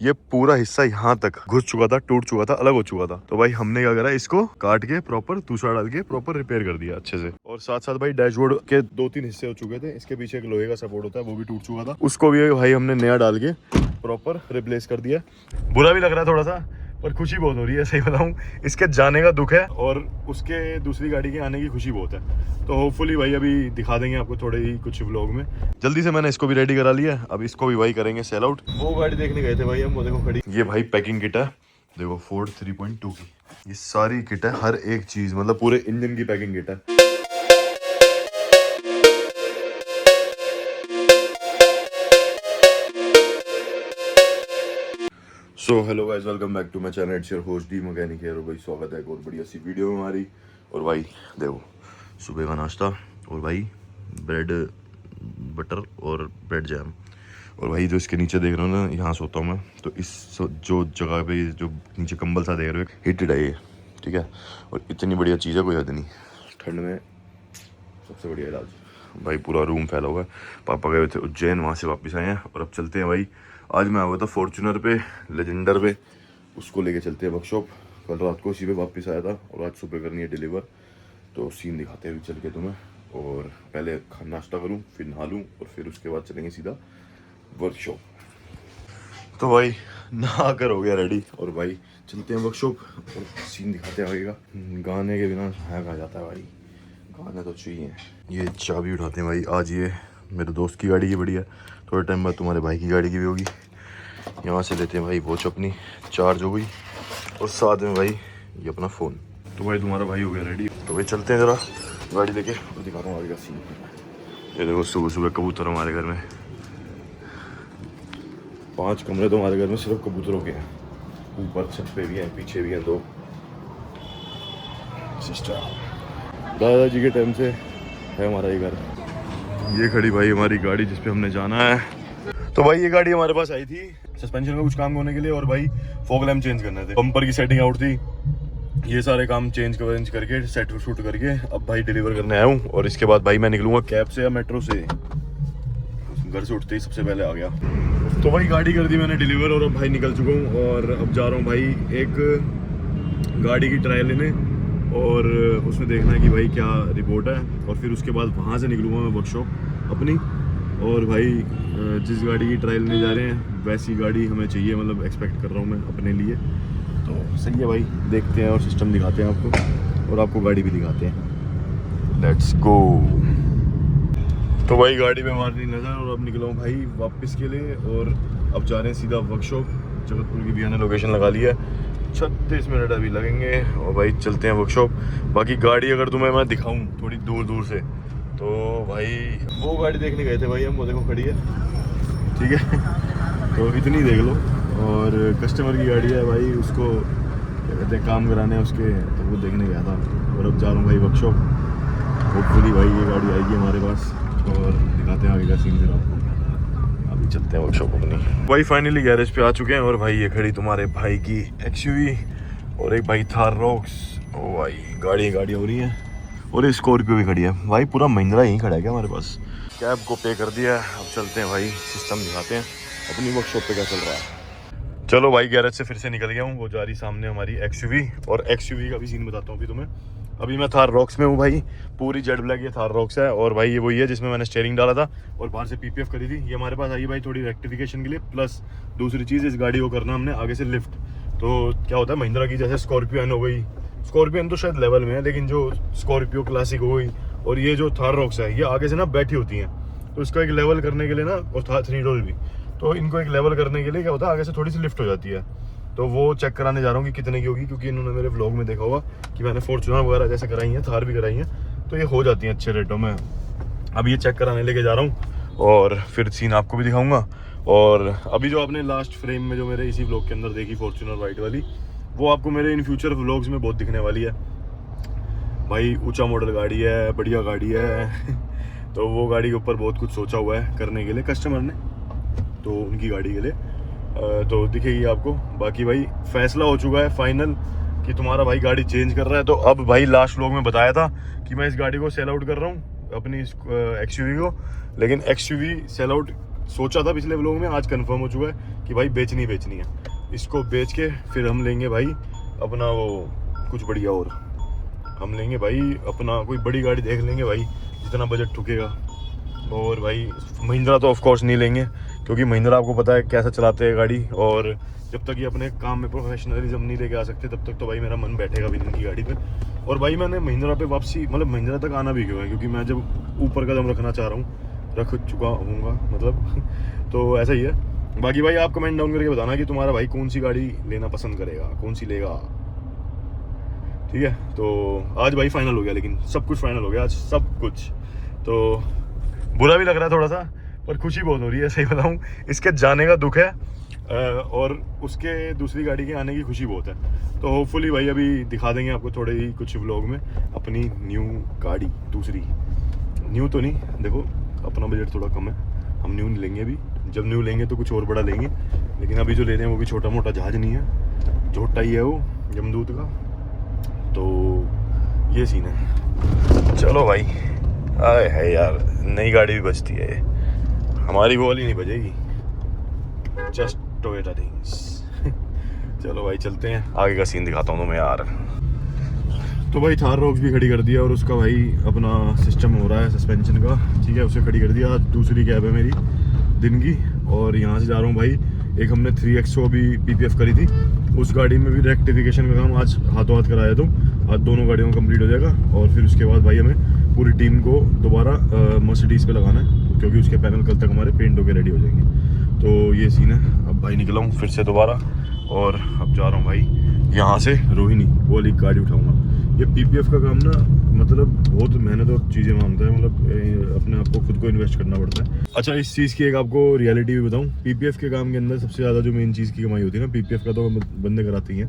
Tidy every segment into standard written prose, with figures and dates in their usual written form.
ये पूरा हिस्सा यहाँ तक घुस चुका था, टूट चुका था, अलग हो चुका था। तो भाई हमने क्या करा, इसको काट के प्रॉपर दूसरा डाल के प्रॉपर रिपेयर कर दिया अच्छे से। और साथ साथ भाई डैशबोर्ड के 2-3 हिस्से हो चुके थे, इसके पीछे एक लोहे का सपोर्ट होता है वो भी टूट चुका था, उसको भी भाई हमने नया डाल के प्रॉपर रिप्लेस कर दिया। बुरा भी लग रहा है थोड़ा सा, पर खुशी बहुत हो रही है, सही बताऊं। इसके जाने का दुख है और उसके दूसरी गाड़ी के आने की खुशी बहुत है। तो होपफुली भाई अभी दिखा देंगे आपको थोड़े ही कुछ व्लॉग में। जल्दी से मैंने इसको भी रेडी करा लिया, अब इसको भी भाई करेंगे सेल आउट। वो गाड़ी देखने गए थे भाई हम, वो देखो खड़ी। ये भाई पैकिंग किट है, देखो फोर्ड 3.2 की ये सारी किट है, हर एक चीज मतलब पूरे इंजन की पैकिंग किट है। So hello guys, welcome back to my channel. It's your host the mechanic here. और भाई स्वागत है एक और बढ़िया सी वीडियो में हमारी। और भाई देखो सुबह का नाश्ता और भाई ब्रेड बटर और ब्रेड जैम। और भाई जो इसके नीचे देख रहे हो ना, यहाँ सोता हूँ मैं, तो इस जो जगह पे जो नीचे कंबल सा देख रहे हो हीटेड है ये, ठीक है। और इतनी बढ़िया चीज़ है, कोई हद नहीं, ठंड में सबसे बढ़िया इलाज। भाई पूरा रूम फैला हुआ है। पापा गए थे उज्जैन, वहाँ से वापस आए हैं और अब चलते हैं भाई। आज मैं आया था फॉर्च्यूनर पे, लेजेंडर पे, उसको लेके चलते हैं वर्कशॉप। कल रात को उसी पे वापस आया था और आज सुबह करनी है डिलीवर। तो सीन दिखाते हैं चल के तुम्हें। और पहले नाश्ता करूं, फिर नहा लूं और फिर उसके बाद चलेंगे सीधा वर्कशॉप। तो भाई नहा कर हो गया रेडी और भाई चलते हैं वर्कशॉप और सीन दिखाते हैं आगे का। गाने के बिना है कहा जाता है भाई, गाना तो चाहिए। ये चाबी उठाते हैं भाई। आज ये मेरे दोस्त की गाड़ी की बढ़िया, थोड़े टाइम बाद तुम्हारे भाई की गाड़ी की भी होगी। यहाँ से लेते हैं भाई वॉच अपनी, चार्ज हो गई, और साथ में भाई ये अपना फ़ोन। तो भाई तुम्हारा भाई हो गया रेडी, तो भाई चलते हैं ज़रा गाड़ी लेके और दिखाता हूँ आगे का सीन। ये देखो सुबह सुबह कबूतर हमारे घर में, 5 कमरे तो हमारे घर में सिर्फ कबूतरों के हैं। ऊपर छत पे भी हैं, पीछे भी हैं 2 सिस्टर। दादाजी के टाइम से है हमारा ये घर। ये खड़ी भाई हमारी गाड़ी जिस पे हमने जाना है। तो भाई ये गाड़ी हमारे पास आई थी सस्पेंशन का कुछ काम होने के लिए, और भाई फॉग लैम्प चेंज करने थे, बम्पर की सेटिंग आउट थी, ये सारे काम चेंज करके सेट शूट करके अब भाई डिलीवर करने आया हूँ। और इसके बाद भाई मैं निकलूंगा कैब से या मेट्रो से। घर से उठते ही सबसे पहले आ गया। तो भाई गाड़ी कर दी मैंने डिलीवर और अब भाई निकल चुका हूँ और अब जा रहा हूँ भाई एक गाड़ी की ट्रायल लेने और उसमें देखना है कि भाई क्या रिपोर्ट है। और फिर उसके बाद वहाँ से निकलूँगा मैं वर्कशॉप अपनी। और भाई जिस गाड़ी की ट्रायल लेने जा रहे हैं वैसी गाड़ी हमें चाहिए, मतलब एक्सपेक्ट कर रहा हूँ मैं अपने लिए। तो सही है भाई, देखते हैं और सिस्टम दिखाते हैं आपको और आपको गाड़ी भी दिखाते हैं। Let's go. तो भाई गाड़ी पे मारनी नज़र और अब निकला हूँ भाई वापस के लिए और अब जा रहे हैं सीधा वर्कशॉप। जगतपुर की भैया ने लोकेशन लगा ली है, 36 मिनट अभी लगेंगे और भाई चलते हैं वर्कशॉप। बाकी गाड़ी अगर तुम्हें मैं दिखाऊं थोड़ी दूर दूर से तो भाई वो गाड़ी देखने गए थे भाई हम, वो देखो खड़ी है, ठीक है। तो इतनी देख लो। और कस्टमर की गाड़ी है भाई, उसको क्या कहते हैं काम कराने हैं उसके, तो वो देखने गया था। और अब जा रहा हूँ भाई वर्कशॉप। होपफुली भाई ये गाड़ी आएगी हमारे पास और दिखाते हैं आगे का सीन फिर आपको। अभी चलते हैं वर्कशॉप अपनी। भाई फाइनली गैरेज पे आ चुके हैं और भाई ये खड़ी तुम्हारे भाई की एक्सयूवी और एक भाई थार रॉक्स। ओ भाई गाड़ी हो रही है और ये स्कॉर्पियो भी खड़ी है भाई। पूरा महिंद्रा यहीं खड़ा है क्या हमारे पास। कैब को पे कर दिया है, अब चलते हैं भाई सिस्टम दिखाते हैं अपनी वर्कशॉप पे क्या चल रहा है। चलो भाई गैरेज से फिर से निकल गया हूँ, वो जा रही सामने हमारी एक्सयूवी। और एक्सयूवी का भी सीन बताता हूँ अभी तुम्हें। अभी मैं थार रॉक्स में हूँ भाई, पूरी जेड ब्लैक ये थार रॉक्स है। और भाई ये वही है जिसमें मैंने स्टीयरिंग डाला था और बाहर से पीपीएफ करी थी। ये हमारे पास आई भाई थोड़ी रेक्टिफिकेशन के लिए, प्लस दूसरी चीज़ इस गाड़ी को करना हमने आगे से लिफ्ट। तो क्या होता है महिंद्रा की जैसे स्कॉर्पियो हो गई, स्कॉर्पियो तो शायद लेवल में है, लेकिन जो स्कॉर्पियो क्लासिक हो गई और ये जो थार रॉक्स है ये आगे से ना बैठी होती हैं। तो इसको एक लेवल करने के लिए ना, और था 3 डोर भी, तो इनको एक लेवल करने के लिए क्या होता है आगे से थोड़ी सी लिफ्ट हो जाती है। तो वो चेक कराने जा रहा हूँ कि कितने की होगी, क्योंकि इन्होंने मेरे व्लॉग में देखा होगा कि मैंने फॉर्च्यूनर वगैरह जैसे कराई हैं, थार भी कराई हैं, तो ये हो जाती हैं अच्छे रेटों में। अब ये चेक कराने लेके जा रहा हूँ और फिर सीन आपको भी दिखाऊंगा। और अभी जो आपने लास्ट फ्रेम में जो मेरे इसी व्लॉग के अंदर देखी फॉर्च्यूनर वाइट वाली, वो आपको मेरे इन फ्यूचर व्लॉग्स में बहुत दिखने वाली है भाई। ऊंचा मॉडल गाड़ी है, बढ़िया गाड़ी है। तो वो गाड़ी के ऊपर बहुत कुछ सोचा हुआ है करने के लिए कस्टमर ने, तो उनकी गाड़ी के लिए तो दिखेगी आपको। बाकी भाई फैसला हो चुका है फाइनल कि तुम्हारा भाई गाड़ी चेंज कर रहा है। तो अब भाई लास्ट व्लॉग में बताया था कि मैं इस गाड़ी को सेल आउट कर रहा हूँ अपनी एक्सयूवी को, लेकिन एक्सयूवी सेल आउट सोचा था पिछले व्लॉग में, आज कंफर्म हो चुका है कि भाई बेचनी है। इसको बेच के फिर हम लेंगे भाई अपना वो कुछ बढ़िया, और हम लेंगे भाई अपना कोई बड़ी गाड़ी देख लेंगे भाई, जितना बजट ठुकेगा। और भाई महिंद्रा तो ऑफ कोर्स नहीं लेंगे, क्योंकि महिंद्रा आपको पता है कैसा चलाते हैं गाड़ी, और जब तक ये अपने काम में प्रोफेशनलिज्म नहीं लेके आ सकते तब तक तो भाई मेरा मन बैठेगा भी इनकी गाड़ी पे। और भाई मैंने महिंद्रा पे वापसी, मतलब महिंद्रा तक आना भी क्यों है, क्योंकि मैं जब ऊपर कदम रखना चाह रहा हूँ, रख चुका हूँगा मतलब तो ऐसा ही है। बाकी भाई आप कमेंट डाउन करके बताना कि तुम्हारा भाई कौन सी गाड़ी लेना पसंद करेगा, कौन सी लेगा, ठीक है। तो आज भाई फाइनल हो गया, लेकिन सब कुछ फाइनल हो गया आज, सब कुछ। तो बुरा भी लग रहा है थोड़ा सा, पर खुशी बहुत हो रही है, सही बताऊँ। इसके जाने का दुख है और उसके दूसरी गाड़ी के आने की खुशी बहुत है। तो होपफुली भाई अभी दिखा देंगे आपको थोड़े ही कुछ व्लॉग में अपनी न्यू गाड़ी, दूसरी न्यू तो नहीं, देखो अपना बजट थोड़ा कम है, हम न्यू नहीं लेंगे अभी, जब न्यू लेंगे तो कुछ और बड़ा लेंगे। लेकिन अभी जो ले रहे हैं वो भी छोटा मोटा जहाज नहीं है, झोटा ही है वो जमदूत का। तो ये सीन है। चलो भाई, आए है यार, नई गाड़ी भी बचती है, हमारी वो वाली नहीं बजेगी, जस्ट टोयोटा थिंग्स। चलो भाई चलते हैं, आगे का सीन दिखाता हूँ तुम्हें यार। तो भाई थार रॉक्स भी खड़ी कर दिया, और उसका भाई अपना सिस्टम हो रहा है सस्पेंशन का, ठीक है, उसे खड़ी कर दिया। आज दूसरी कैब है मेरी दिन की, और यहाँ से जा रहा हूँ भाई। एक हमने 3XO भी PPF करी थी, उस गाड़ी में भी रेक्टिफिकेशन का काम आज हाथों हाथ कराया, तो आज दोनों गाड़ियों का कंप्लीट हो जाएगा। और फिर उसके बाद भाई हमें पूरी टीम को दोबारा मर्सिडीज़ पे लगाना है, क्योंकि उसके पैनल कल तक हमारे पेंट होकर रेडी हो जाएंगे। तो ये सीन है। अब भाई निकला हूँ फिर से दोबारा, और अब जा रहा हूँ भाई यहाँ से रोहिणी, वो वाली गाड़ी उठाऊँगा। ये PPF का काम ना मतलब बहुत मेहनत और चीज़ें मांगता है, मतलब अपने आप को खुद को इन्वेस्ट करना पड़ता है। अच्छा, इस चीज़ की एक आपको रियलिटी भी बताऊँ, PPF के काम के अंदर सबसे ज़्यादा जो मेन चीज़ की कमाई होती है ना, PPF का तो बंदे कराती हैं,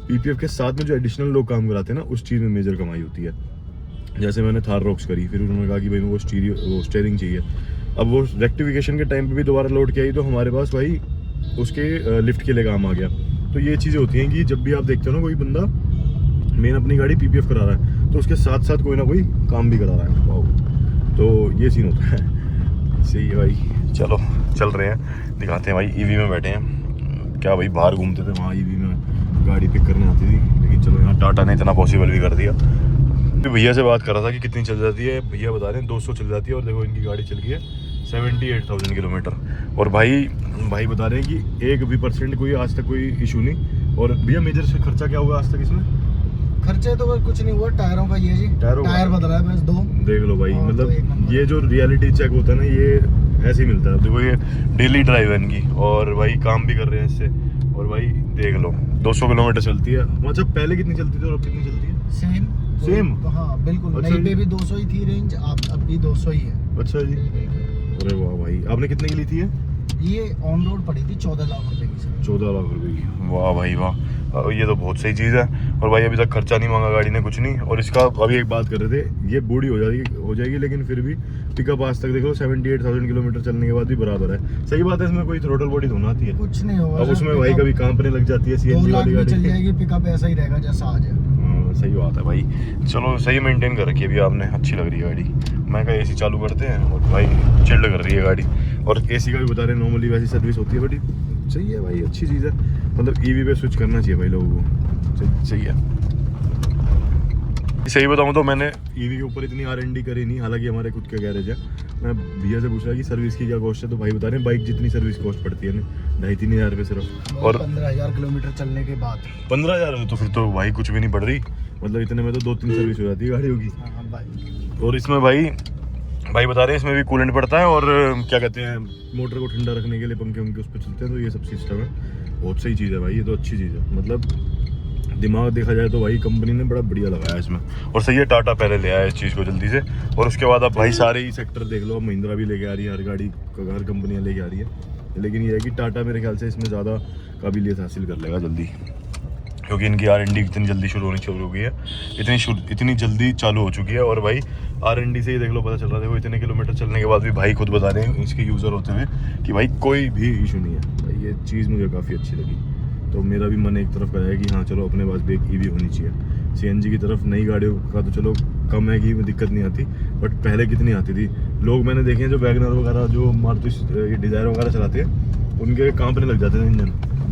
PPF के साथ में जो एडिशनल लोग काम कराते हैं ना, उस चीज़ में मेजर कमाई होती है। जैसे मैंने थार रॉक्स करी, फिर उन्होंने कहा कि भाई वो स्टीयरिंग चाहिए। अब वो रेक्टिफिकेशन के टाइम पे भी दोबारा लोड किया ही, तो हमारे पास भाई उसके लिफ्ट के लिए काम आ गया। तो ये चीज़ें होती हैं कि जब भी आप देखते हो ना कोई बंदा मेन अपनी गाड़ी PPF करा रहा है, तो उसके साथ साथ कोई ना कोई काम भी करा रहा है। वाह, तो ये सीन होता है। सही है भाई, चलो चल रहे हैं, दिखाते हैं भाई। EV में बैठे हैं क्या भाई, बाहर घूमते थे वहाँ EV में गाड़ी पिक करने आती थी, लेकिन चलो यहाँ टाटा ने इतना पॉसिबल भी कर दिया। तो भैया से बात कर रहा था कि कितनी चल जाती है, भैया बता रहे हैं 200 चल जाती है, और देखो इनकी गाड़ी चल गई है 78,000 किलोमीटर। और भाई बता रहे हैं कि 1% कोई आज तक कोई इशू नहीं। और भैया मेजर से खर्चा क्या हुआ आज तक इसमें? खर्चे तो कुछ नहीं हुआ, टायरों का ये जी, टायर बदला है बस 2। देख लो भाई, मतलब ये जो रियलिटी चेक होता है ना, ये ऐसे ही मिलता है। देखो ये डेली ड्राइव है इनकी, और भाई काम भी कर रहे हैं इससे। और भाई देख लो 200 किलोमीटर चलती है। मतलब पहले कितनी चलती थी और अब कितनी चलती है? सेम। हाँ बिल्कुल। अच्छा, नई पे भी 200 ही थी रेंज, अब भी 200 ही है। अच्छा जी, अरे वाह भाई, आपने कितने की ली थी ये ऑन रोड पड़ी थी 14 लाख रुपए की। 14 लाख रुपए की, वाह भाई वाह, ये तो बहुत सही चीज़ है। और भाई अभी तक खर्चा नहीं मांगा गाड़ी ने, कुछ नहीं। और इसका अभी एक बात कर रहे थे, ये बूढ़ी हो जाएगी, लेकिन फिर भी पिकअप आज तक देखो 78,000 किलोमीटर चलने के बाद भी बराबर है। सही बात है, इसमें कोई थ्रोटल बॉडी धोना आती है, कुछ नहीं होगा। अब उसमें भाई कभी कांपने लग जाती है, CNG वाली गाड़ी चल जाएगी, पिकअप ऐसा ही रहेगा जैसा आज है। सही बात है भाई, चलो सही मेंटेन कर रखी है अभी आपने, अच्छी लग रही है गाड़ी। मैं कहा AC चालू करते हैं, और भाई चिल्ड कर रही है गाड़ी। और AC का भी बता रहे हैं, नॉर्मली वैसी सर्विस होती है, बट सही है भाई, अच्छी चीज़ है। मतलब EV पे स्विच करना चाहिए भाई लोगों को, सही है। सही बताऊँ तो मैंने EV के ऊपर इतनी R&D करी नहीं, हालांकि हमारे खुद के गैरेज है। मैं भैया से पूछ रहा कि सर्विस की क्या कॉस्ट है, तो भाई बता रहे हैं बाइक जितनी सर्विस कॉस्ट पड़ती है ना, 2,500-3,000 रुपये सिर्फ। और 15,000 किलोमीटर चलने के बाद 15,000 में तो फिर तो भाई कुछ भी नहीं पड़ रही, मतलब इतने में तो 2-3 सर्विस हो जाती है गाड़ियों की। और इसमें भाई बता रहे हैं इसमें भी कूलेंट पड़ता है, और क्या कहते हैं, मोटर को ठंडा रखने के लिए पंखे उस पर चलते हैं, तो ये सब सिस्टम है। बहुत सही चीज़ है भाई, ये तो अच्छी चीज़ है। मतलब दिमाग देखा जाए तो भाई कंपनी ने बड़ा बढ़िया लगाया इसमें। और सही है, टाटा पहले ले आया इस चीज़ को जल्दी से, और उसके बाद अब भाई सारे ही सेक्टर देख लो, महिंद्रा भी लेके आ रही है, हर गाड़ी हर कंपनियाँ लेके आ रही है। लेकिन ये है कि टाटा मेरे ख्याल से इसमें ज़्यादा काबिलियत हासिल कर लेगा जल्दी, क्योंकि इनकी R&D इतनी जल्दी शुरू होनी शुरू हो गई है, इतनी जल्दी चालू हो चुकी है। और भाई R&D से ही देख लो पता चल रहा है, देखो इतने किलोमीटर चलने के बाद भी भाई खुद बता रहे हैं इसके यूज़र होते हुए कि भाई कोई भी इशू नहीं है भाई। ये चीज़ मुझे काफ़ी अच्छी लगी, तो मेरा भी मन एक तरफ का है कि हाँ चलो अपने पास भी एक EV होनी चाहिए। CNG की तरफ नई गाड़ियों का तो चलो कम है कि दिक्कत नहीं आती, बट पहले कितनी आती थी, लोग मैंने देखे हैं जो वैगनर वगैरह, जो मारुति ये डिजायर वगैरह चलाते हैं, उनके कांपने लग जाते हैं इंजन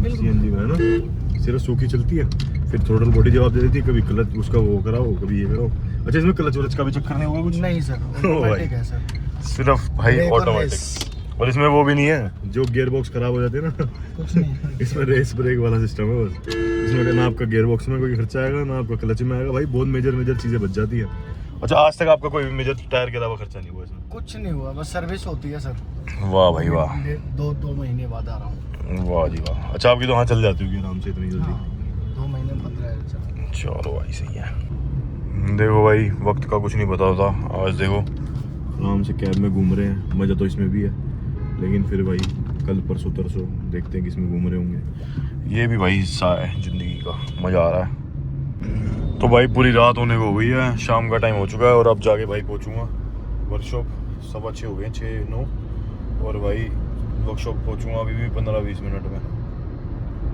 CNG में, है ना। सिर्फ सूखी चलती है, फिर थ्रोटल बॉडी जवाब दे देती है, कभी क्लच उसका वो कराओ, कभी ये कराओ। अच्छा, इसमें क्लच वलच का भी चक्कर नहीं होगा कुछ? नहीं सर, ऑटोमेटिक है सर, सिर्फ भाई ब्रेक और ऑटोमेटिक। और इसमें वो भी नहीं है जो गियर बॉक्स खराब हो जाते हैं ना, कुछ नहीं। इसमें रेस ब्रेक वाला सिस्टम है बस। इसमें ना आपका गियर बॉक्स में कोई खर्चा आएगा, ना आपका क्लच में आएगा। भाई बहुत मेजर चीजें बच जाती है। अच्छा, आज तक आपका कोई मेजर टायर के अलावा खर्चा नहीं हुआ इसमें? कुछ नहीं हुआ, बस सर्विस होती है सर। वाह भाई वाह, 2 महीने बाद आ रहा हूँ। वाह जी वाह। अच्छा, आपकी तो हाँ चल जाती होगी आराम से इतनी जल्दी? 2 महीने में 15,000। चलो भाई सही है। देखो भाई, वक्त का कुछ नहीं पता होता। आज देखो आराम से कैब में घूम रहे हैं, मज़ा तो इसमें भी है, लेकिन फिर भाई कल परसों तरसों देखते हैं किसमें घूम रहे होंगे। ये भी भाई हिस्सा है ज़िंदगी का, मज़ा आ रहा है। तो भाई पूरी रात होने को हो गई है, शाम का टाइम हो चुका है, और अब जाके भाई पहुँचूँगा वर्कशॉप। 6:15 हो गए, 6-9, और भाई वर्कशॉप पहुँचूँगा अभी भी 15-20 मिनट में।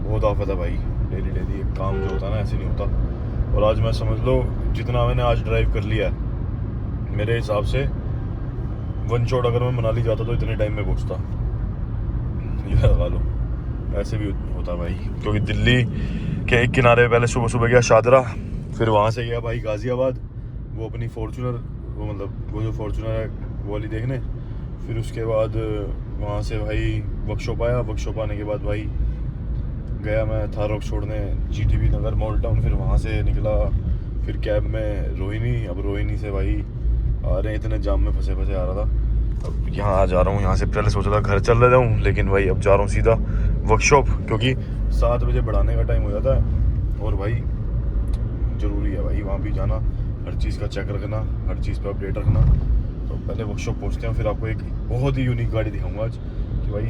बहुत आफत है भाई, डेली एक काम जो होता है ना, ऐसे नहीं होता। और आज मैं समझ लो जितना मैंने आज ड्राइव कर लिया है, मेरे हिसाब से वन शॉट अगर मैं मनाली जाता तो इतने टाइम में पहुँचता, ये लगा लो। ऐसे भी होता भाई, क्योंकि दिल्ली के एक किनारे पहले सुबह गया शादरा, फिर वहाँ से गया भाई गाज़ियाबाद, वो अपनी फॉर्चूनर, वो मतलब वो जो फॉर्चूनर है वो वाली देखने। फिर उसके बाद वहाँ से भाई वर्कशॉप आया, वर्कशॉप आने के बाद भाई गया मैं थारोक छोड़ने GTB नगर मॉल टाउन, फिर वहाँ से निकला फिर कैब में रोहिणी। अब रोहिणी से भाई आ रहे हैं, इतने जाम में फंसे आ रहा था। अब यहाँ आ जा रहा हूँ, यहाँ से पहले सोचा था घर चल रहा हूँ, लेकिन भाई अब जा रहा हूँ सीधा वर्कशॉप, क्योंकि 7 बजे बढ़ाने का टाइम हो जाता है। और भाई ज़रूरी है भाई वहाँ भी जाना, हर चीज़ का चेक रखना, हर चीज़ पे अपडेट रखना। तो पहले वर्कशॉप पहुँचते हैं, फिर आपको एक बहुत ही यूनिक गाड़ी दिखाऊंगा आज कि भाई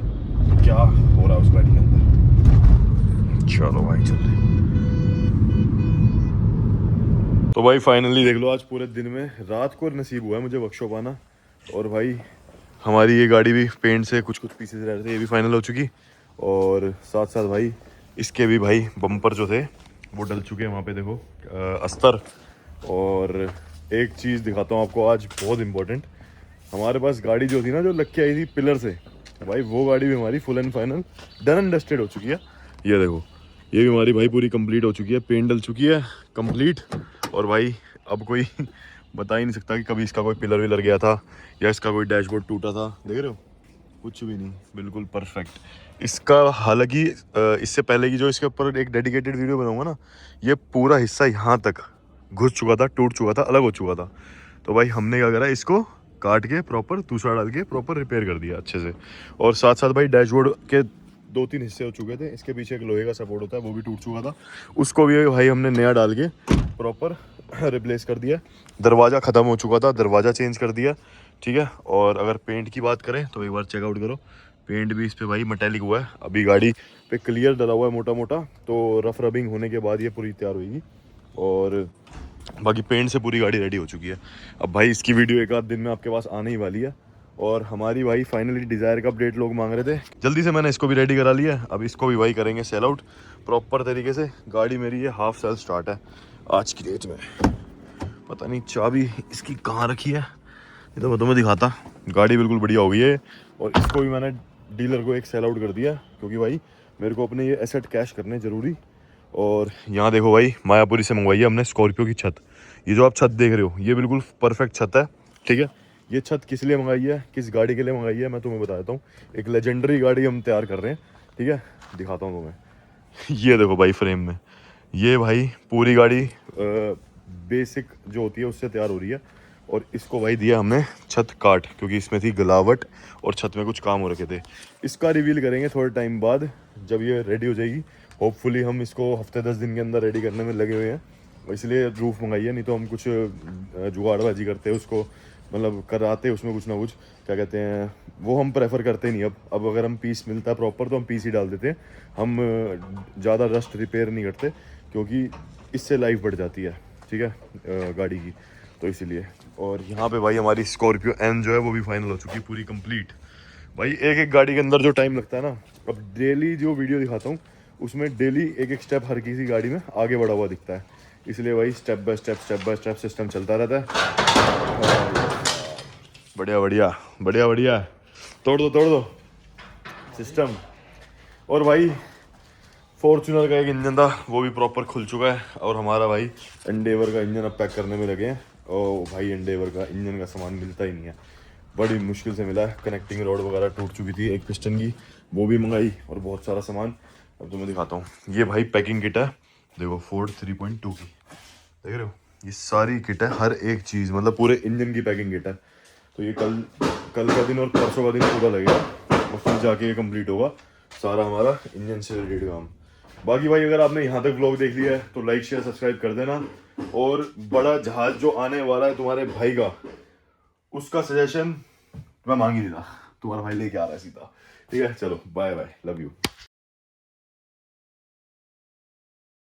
क्या हो रहा है उस गाड़ी के अंदर। चलो भाई चल रहे। तो भाई फाइनली देख लो, आज पूरे दिन में रात को नसीब हुआ है मुझे वर्कशॉप आना। और भाई हमारी ये गाड़ी भी पेंट से कुछ पीसेस रह रहे थे, ये भी फाइनल हो चुकी। और साथ साथ भाई इसके भी भाई बम्पर जो थे वो डल चुके हैं वहाँ पे, देखो अस्तर। और एक चीज़ दिखाता हूँ आपको आज, बहुत इंपॉर्टेंट। हमारे पास गाड़ी जो थी ना, जो लग के आई थी पिलर से, भाई वो गाड़ी भी हमारी full and final done and dusted हो चुकी है। ये देखो, ये भी हमारी भाई पूरी कंप्लीट हो चुकी है, पेंट डल चुकी है कंप्लीट। और भाई अब कोई बता ही नहीं सकता कि कभी इसका कोई पिलर विलर गया था या इसका कोई डैशबोर्ड टूटा था। देख रहे हो, कुछ भी नहीं, बिल्कुल परफेक्ट। इसका हालांकि इससे पहले की जो इसके ऊपर एक डेडिकेटेड वीडियो बनाऊंगा ना, ये पूरा हिस्सा यहाँ तक घुस चुका था, टूट चुका था, अलग हो चुका था। तो भाई हमने क्या करा, इसको काट के प्रॉपर दूसरा डाल के प्रॉपर रिपेयर कर दिया अच्छे से। और साथ साथ भाई डैशबोर्ड के 2-3 हिस्से हो चुके थे, इसके पीछे एक लोहे का सपोर्ट होता है वो भी टूट चुका था, उसको भी भाई हमने नया डाल के प्रॉपर रिप्लेस कर दिया। दरवाज़ा ख़त्म हो चुका था, दरवाज़ा चेंज कर दिया, ठीक है। और अगर पेंट की बात करें तो एक बार चेकआउट करो, पेंट भी इस पे भाई मेटालिक हुआ है। अभी गाड़ी पे क्लियर डला हुआ है मोटा मोटा, तो रफ रबिंग होने के बाद ये पूरी तैयार होगी। और बाकी पेंट से पूरी गाड़ी रेडी हो चुकी है। अब भाई इसकी वीडियो एक आध दिन में आपके पास आने ही वाली है। और हमारी भाई फाइनली डिज़ायर का अपडेट लोग मांग रहे थे, जल्दी से मैंने इसको भी रेडी करा लिया है। अब इसको भी भाई करेंगे सेल आउट प्रॉपर तरीके से। गाड़ी मेरी ये हाफ सेल स्टार्ट है आज की डेट में। पता नहीं चाबी इसकी कहाँ रखी है, ये तो मैं दिखाता। गाड़ी बिल्कुल बढ़िया हो गई है। और इसको भी मैंने डीलर को एक सेल आउट कर दिया, क्योंकि भाई मेरे को अपने ये एसेट कैश करने ज़रूरी। और यहाँ देखो भाई, मायापुरी से मंगवाई है हमने स्कॉर्पियो की छत। ये जो आप छत देख रहे हो, ये बिल्कुल परफेक्ट छत है, ठीक है। ये छत किस लिए मंगाई है, किस गाड़ी के लिए मंगाई है, मैं तुम्हें बता देता हूँ। एक लेजेंडरी गाड़ी हम तैयार कर रहे हैं, ठीक है, दिखाता हूँ तुम्हें। ये देखो भाई फ्रेम में, ये भाई पूरी गाड़ी बेसिक जो होती है उससे तैयार हो रही है। और इसको भाई दिया हमने छत काट, क्योंकि इसमें थी गलावट और छत में कुछ काम हो रखे थे। इसका रिवील करेंगे थोड़े टाइम बाद, जब ये रेडी हो जाएगी। होपफुली हम इसको हफ्ते 10 दिन के अंदर रेडी करने में लगे हुए हैं, इसलिए रूफ मंगाई है। नहीं तो हम कुछ जुगाड़बाजी करते हैं, उसको मतलब कराते उसमें कुछ ना कुछ, क्या कहते हैं, वो हम प्रेफर करते नहीं। अब अगर हम पीस मिलता है प्रॉपर तो हम पीस ही डाल देते हैं। हम ज़्यादा रस्ट रिपेयर नहीं करते, क्योंकि इससे लाइफ बढ़ जाती है, ठीक है, गाड़ी की, तो इसीलिए। और यहाँ पे भाई हमारी स्कॉर्पियो एन जो है वो भी फाइनल हो चुकी है, पूरी कंप्लीट। भाई एक गाड़ी के अंदर जो टाइम लगता है ना, अब डेली जो वीडियो दिखाता हूँ उसमें डेली एक स्टेप हर किसी गाड़ी में आगे बढ़ा हुआ दिखता है। इसलिए भाई स्टेप बाय स्टेप सिस्टम चलता रहता है। बढ़िया बढ़िया बढ़िया बढ़िया, तोड़ दो सिस्टम। और भाई फॉर्च्यूनर का एक इंजन था वो भी प्रॉपर खुल चुका है, और हमारा भाई एंडेवर का इंजन अब पैक करने में लगे हैं। और भाई एंडेवर का इंजन का सामान मिलता ही नहीं है, बड़ी मुश्किल से मिला है। कनेक्टिंग रॉड वगैरह टूट चुकी थी एक पिस्टन की, वो भी मंगाई, और बहुत सारा सामान। अब तो मैं दिखाता हूँ, ये भाई पैकिंग किट है, देखो फोर्ड 3.2 की, देख रहे हो, ये सारी किट है, हर एक चीज़, मतलब पूरे इंजन की पैकिंग किट है। तो ये कल का दिन और परसों का दिन पूरा लगेगा, और फिर जाके ये कंप्लीट होगा सारा हमारा इंजन से रिलेटेड काम। बाकी भाई अगर आपने यहाँ तक व्लॉग देख लिया है तो लाइक शेयर सब्सक्राइब कर देना, और बड़ा जहाज जो आने वाला है तुम्हारे भाई का, उसका सजेशन मैं मांग ही नहीं था, तुम्हारा भाई लेके आ रहा है सीधा। ठीक है, चलो बाय बाय, लव यू।